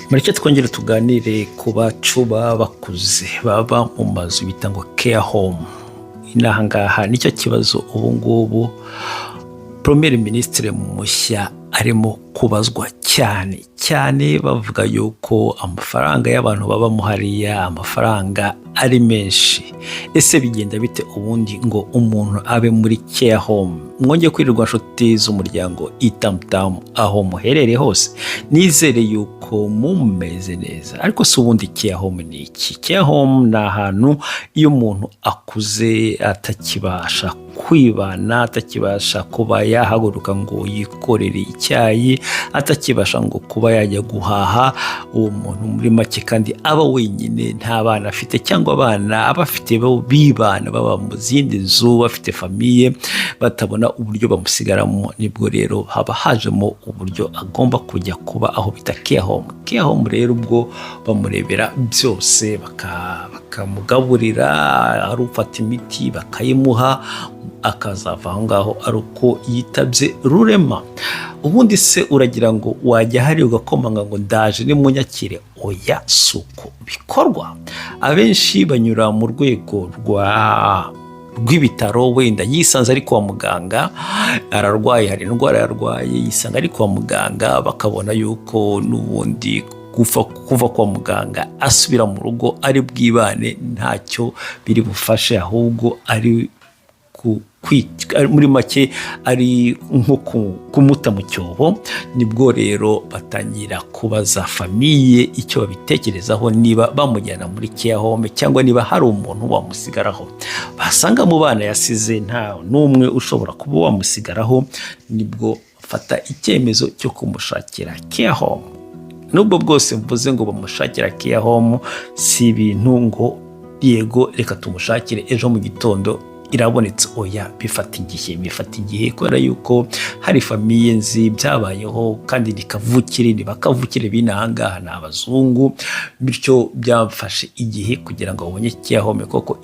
Mureke twongere tuganire ku bacu bakuze baba mu mazu bita ngo care home. Inaha ngaha nicyo kibazo ubu ngubu Premier Ministre mushya arimo kubazwa cyane bavuga yuko amafaranga y'abantu baba muhariya amafaranga ari menshi. Ese bigenda bite ubundi ngo umuntu abe muri care home? Mwongeye kwirirwa nshuti z'umuryango itamutamu aho muherere hose, nizere yuko mumeze neza. Ariko si ubundi care home ni iki? Care home ni ahantu iyo umuntu akuze atakibasha kwibana, atakibasha kuba yahaguruka ngo yikorere icyayi, atakibasha ngo kuba yajya guhaha, uwo muntu muri make kandi aba wenyine, nta bana afite cyangwa abana abafite bibana baba mu zindi nzu bafite famiye batabona uburyo bamusigaramo. Nibwo rero haba hajemo uburyo agomba kujya kuba aho bita care home. Care home rero ubwo bamurebera byose, bakamugaburira, ari ufata imiti bakayimuha, akazava aho ngaho ari uko yitabye rurema. Ubundi se uragira ngo wajya hari ugakomanga ngo ndaje ni munyakire? Oya, suko bikorwa. Abenshi banyura mu rwego rw'ibitaro, wenda yisanze ari kwa muganga, ararwaye, hari indwara yarwaye, yisanga ari kwa muganga, bakabona yuko n'ubundi kuva kwa muganga asubira mu rugo ari bwibane ntacyo biri bufashe, ahubwo ari muri make ari nko kumuta mu cyobo. Nibwo rero batangira kubaza famiye icyo babitekerezaho, niba bamujyana muri care home cyangwa niba hari umuntu wamusigaraho. Basanga mu bana yasize nta n'umwe ushobora kuba wamusigaraho, nibwo fata icyemezo cyo kumushakira care home. Nubwo bwose mvuze ngo bamushakira care home, si ibintu ngo yego reka tumushakire ejo mu gitondo irabonetse. Oya, bifata igihe kubera yuko hari famiye nzi byabayeho kandi bakavukire binahangaha ni abazungu, bityo byafashe igihe kugira ngo babonye care home koko.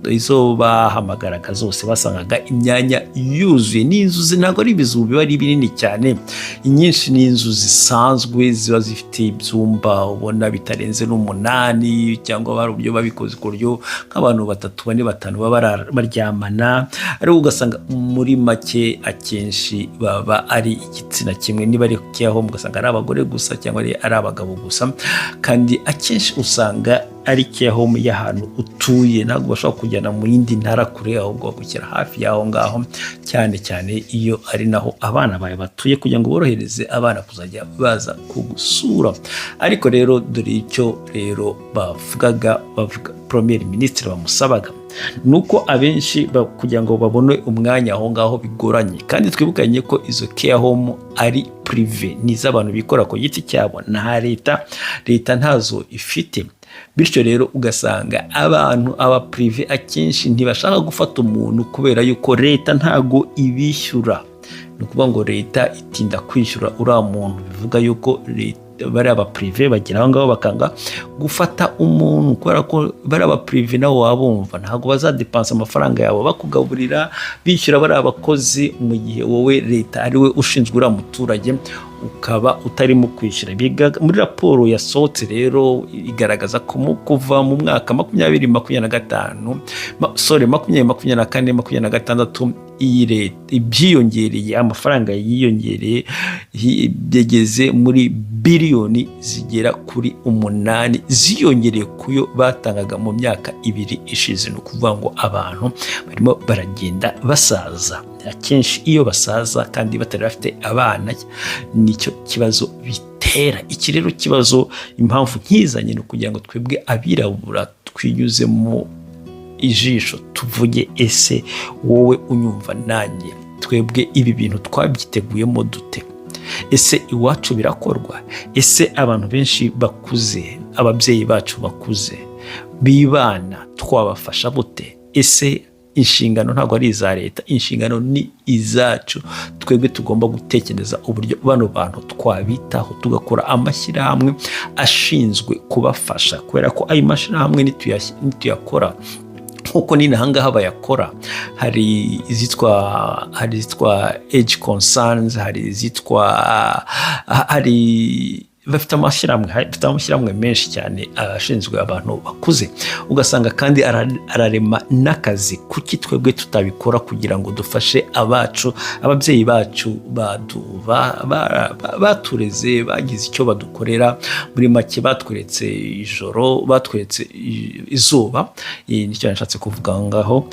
Izo bahamagaraga zose basangaga imyanya yuzuye. N'inzu ntabwo ari ibizu biba ari binini cyane, inyinshi ni inzu zisanzwe ziba zifite ibyumba ubona bitarenze n'8, cyangwa bari uburyo babikoze ku buryo nk'abantu 3, 4, 5 baba baryamana. Ariko ugasanga muri make akenshi baba ari igitsina kimwe, niba ari care home ugasanga ari abagore gusa cyangwa ari abagabo gusa, kandi akenshi usanga ari care home y'ahantu utuye, ntabwo bashobora kujyana mu yindi ntara kure, ahubwo bagushyira hafi y'aho ngaho, cyane iyo ari naho abana bawe batuye, kugira ngo borohereze abana kuzajya baza kugusura. Ariko rero dore icyo rero bavuga Premier Ministre bamusabaga, nuko abenshi kugira ngo babone umwanya aho ngaho bigoranye. Kandi twibukanye ko izo care home ari prive, ni iz'abantu bikora ku giti cyabo, nta leta ntazo ifite. Bityo rero ugasanga aba prive akenshi ntibashaka gufata umuntu kubera yuko leta ntago ibishyura. Ni ukuvuga ngo leta itinda kwishyura uriya muntu, bivuga yuko bari aba prive bagira aho ngaho bakanga gufata umuntu, kubera ko bari aba prive nabo wabumva ntago bazadepansa amafaranga yabo bakugaburira bishyura bari abakozi, mu gihe wowe leta ari we ushinzwe uriya muturage ukaba utarimo kwishyura. Muri raporo yasohotse rero igaragaza ko kuva mu mwaka 2024 2026 iyi leta ibyiyongereye, amafaranga yiyongereye byageze muri biliyoni zigera kuri 8 ziyongereye kuyo batangaga mu myaka 2 ishize. Ni ukuvuga ngo abantu barimo baragenda basaza, akenshi iyo basaza kandi batari bafite abana, nicyo kibazo bitera. Iki rero kibazo impamvu nkizanye ni ukugira ngo twebwe abirabura twinyuze mu ijisho tuvuge, ese wowe unyumva nanjye, twebwe ibi bintu twabyiteguyemo dute? Ese iwacu birakorwa? Ese abantu benshi bakuze, ababyeyi bacu bakuze bibana, twabafasha bute? Ese inshingano ntabwo ari iza leta, inshingano ni izacu. Twebwe tugomba gutekereza uburyo bano bantu twabitaho, tugakora amashyirahamwe ashinzwe kubafasha, kubera ko ayo mashyirahamwe nituyakora nkuko nina hangaha bayakora, hari izitwa age concerns, hari izitwa bafite amashyirahamwe menshi cyane ashinzwe abantu bakuze, ugasanga kandi ararema n'akazi. Kuki twebwe tutabikora kugira ngo dufashe ababyeyi bacu batureze, bagize icyo badukorera, muri make batweretse ijoro, batweretse izuba, nicyo nashatse kuvuga ngaho.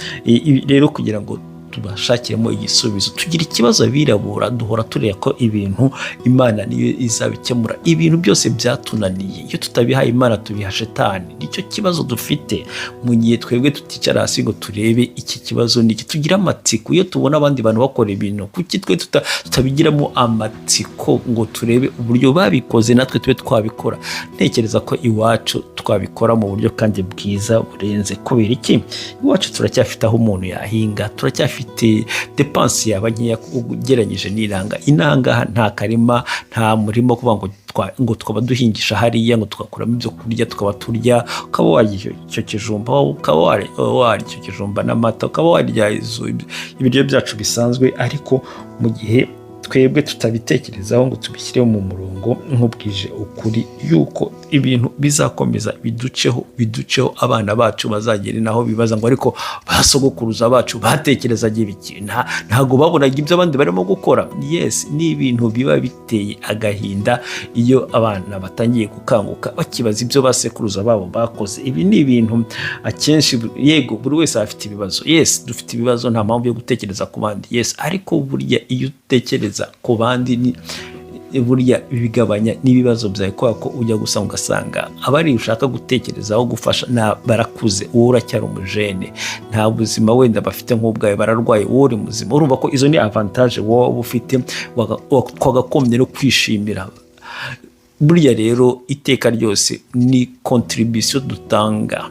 Rero kugira ngo tubashakiremo igisubizo, tugira ikibazo abirabura duhora tureba ko ibintu Imana niyo izabikemura. Ibintu byose byatunaniye, iyo tutabihaye Imana tubiha Shetani. Nicyo kibazo dufite. Mu gihe twebwe tuticara hasi ngo turebe iki kibazo niki, tugira amatsiko. Iyo tubona abandi bantu bakora ibintu, kuki twe tutabigiramo amatsiko ngo turebe uburyo babikoze natwe tube twabikora? Ntekereza ko iwacu twabikora mu buryo kandi bwiza burenze. Kubera iki? Iwacu turacyafite aho umuntu yahinga, turacyafite depansi yaba nkeya ugereranyije n'inanga. Inanga nta karima, nta murimo kuvuga ngo twaba duhingisha hariya ngo tugakuramo ibyo kurya tukaba turya. Ukaba warya icyo kijumba, ukaba warya icyo kijumba n'amata, ukaba warya ibiryo byacu bisanzwe. Ariko mu gihe twebwe tutabitekerezaho ngo tubishyire mu murongo, nk'ubwije ukuri yuko ibintu bizakomeza biduceho, abana bacu bazagera naho bibaza ngo ariko basogokuruza bacu batekerezaga ibiki, ntago babonaga ibyo abandi barimo gukora. Yes, ni ibintu biba biteye agahinda iyo abana batangiye gukanguka bakibaza ibyo basekuruza babo bakoze. Ibi ni ibintu akenshi, yego buri wese afite ibibazo. Yes, dufite ibibazo, nta mpamvu yo gutekereza ku bandi. Yes, ariko burya iyo utekereza ku bandi burya bigabanya n'ibibazo byawe, kubera ko ujya gusa ugasanga abari ushaka gutekerezaho gufasha barakuze, wowe uracyari umujene, nta buzima wenda bafite nk'ubwawe, bararwaye, wowe uri muzima. Urumva ko izo ni avantage wowe ufite, twagakomye no kwishimira. Burya rero iteka ryose ni contribution dutanga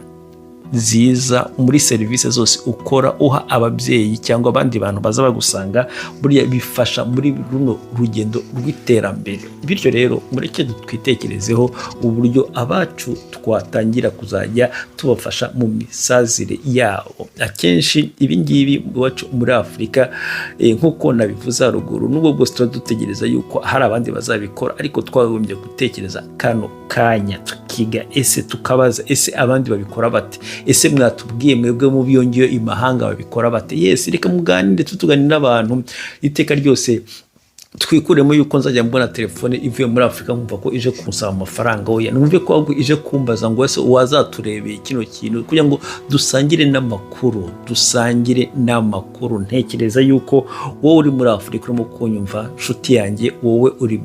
nziza muri serivisi zose ukora uha ababyeyi cyangwa abandi bantu baza bagusanga, burya bifasha muri runo rugendo rw'iterambere. Bityo rero mureke twitekerezeho uburyo abacu twatangira kuzajya tubafasha mu misazire yabo. Akenshi ibingibi iwacu muri Afurika, nk'uko nabivuze haruguru, nubwo bwose tuba dutegereza yuko hari abandi bazabikora, ariko twagombye gutekereza kano kanya tukiga, ese tukabaza, ese abandi babikora bate? Ese mwatubwiye mwebwe mu byongeyo imahanga babikora bate? Yes, reka muganire, tutuganire n'abantu iteka ryose. Twikuremo yuko nzajya mbona telefone ivuye muri Afurika nkumva ko ije kunsaba amafaranga, oya numve ko ahubwo ije kumbaza ngo ese wazaturebeye kino kintu, kugira ngo dusangire n'amakuru. Ntekereza yuko wowe uri muri Afurika urimo kunyumva, nshuti yanjye, wowe uri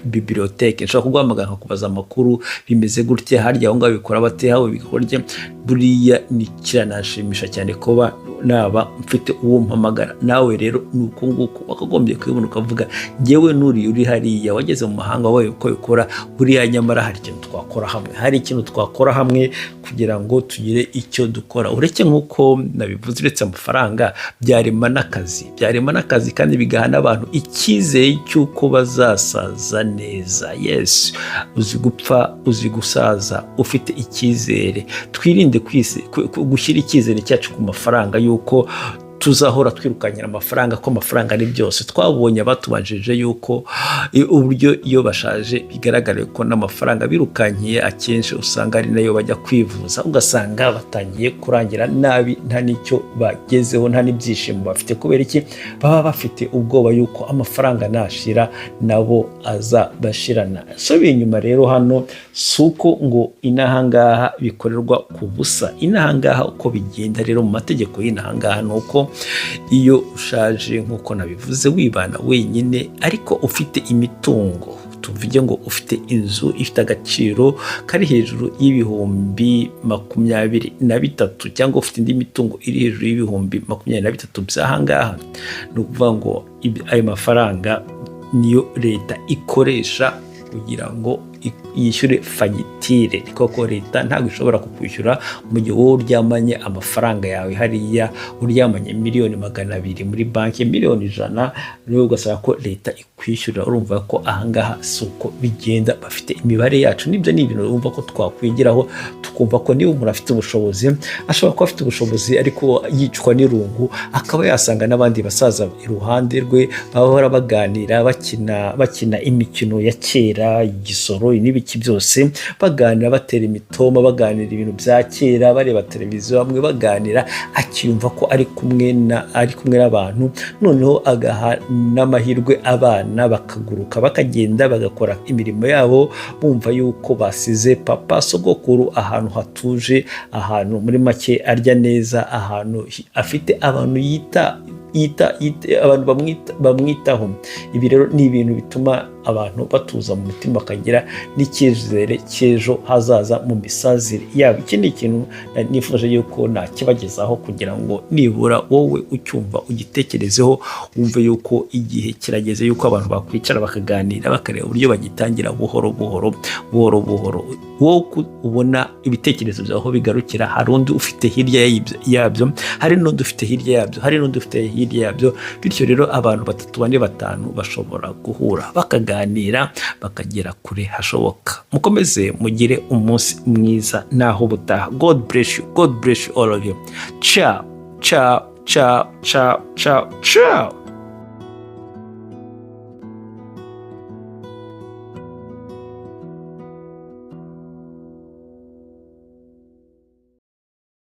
biblioteke, nshobora kuguhamagara nkakubaza amakuru, bimeze gutya harya aho ngaho bikora bate, hawe bikorye. Buriya ni kiranashimisha cyane kuba naba mfite uwo mpamagara. Nawe rero nuko nguko wakagombye kwibona ukavuga, ngewe nuri uri hariya wageze mu mahanga wawe uko bikora, buriya nyamara hari ikintu twakora hamwe, kugira ngo tugire icyo dukora. Ureke nk'uko nabivuze, uretse amafaranga byarema n'akazi kandi bigaha n'abantu icyizere cy'uko bazasaza neza. Yes, uzi gupfa uzi gusaza ufite icyizere. Twirinde gushyira icyizere cyacu ku mafaranga yuko tuzahora twirukanyira amafaranga, ko amafaranga ari byose. Twabonye abatubanjije yuko uburyo iyo bashaje bigaragara ko n'amafaranga birukanyiye akenshi usanga ari nayo bajya kwivuza, ugasanga batangiye kurangira nabi, nta n'icyo bagezeho, nta n'ibyishimo bafite. Kubera iki? Baba bafite ubwoba yuko amafaranga nashira nabo azabashirana. So inyuma rero hano suko ngo inahangaha bikorerwa ku busa. Inahangaha uko bigenda rero mu mategeko y'inahangaha nuko iyo ushaje nk'uko nabivuze wibana wenyine, ariko ufite imitungo, tuvuge ngo ufite inzu ifite agaciro kari hejuru y'ibihumbi 23, cyangwa ufite indi mitungo iri hejuru y'ibihumbi 23 by'ahangaha, ni ukuvuga ngo ayo mafaranga niyo leta ikoresha kugira ngo yishyure fagitire fagitire. Koko leta ntabwo ishobora kukwishyura mu gihe wowe uryamanye amafaranga yawe hariya, uryamanye miliyoni 200 muri banki, miliyoni 100, rero ugasaba ko leta ikwishyurira. Urumva ko ahangaha si uko bigenda. Bafite imibare yacu, nibyo ni ibintu urumva ko twakwigiraho tukumva ko niba umuntu afite ubushobozi, ashobora kuba afite ubushobozi ariko yicwa n'irungu, akaba yasanga n'abandi basaza iruhande rwe bahora baganira, bakina imikino ya kera, igisoro n'ibiki byose, baganira batera imitoma, baganira ibintu bya kera, bareba televiziyo hamwe baganira, akiyumva ko ari kumwe n'abantu. Noneho agaha n'amahirwe abana bakaguruka bakagenda bagakora imirimo yabo, bumva yuko basize papa sogokuru ahantu hatuje, ahantu muri make arya neza, ahantu afite abantu abantu bamwitaho. Ibi rero ni ibintu bituma abantu batuza mu mutima, bakagira n'icyizere cy'ejo hazaza mu misazire yabo. Iki ni ikintu nifuje yuko nakibagezaho kugira ngo nibura wowe ucyumva ugitekerezeho, wumve yuko igihe kirageze yuko abantu bakwicara bakaganira, bakareba uburyo bagitangira buhoro buhoro. Wowe ubona ibitekerezo byawe aho bigarukira, hari undi ufite hirya yabyo, hari n'undi ufite hirya yabyo, hari n'undi ufite hirya yabyo. Bityo rero abantu 3, 4, 5 bashobora guhura bakaganira bakagera kure hashoboka. Mukomeze mugire umunsi mwiza naho butaha. God bless you. God bless you all of you. Ciao, ciao, ciao, ciao, ciao, ciao.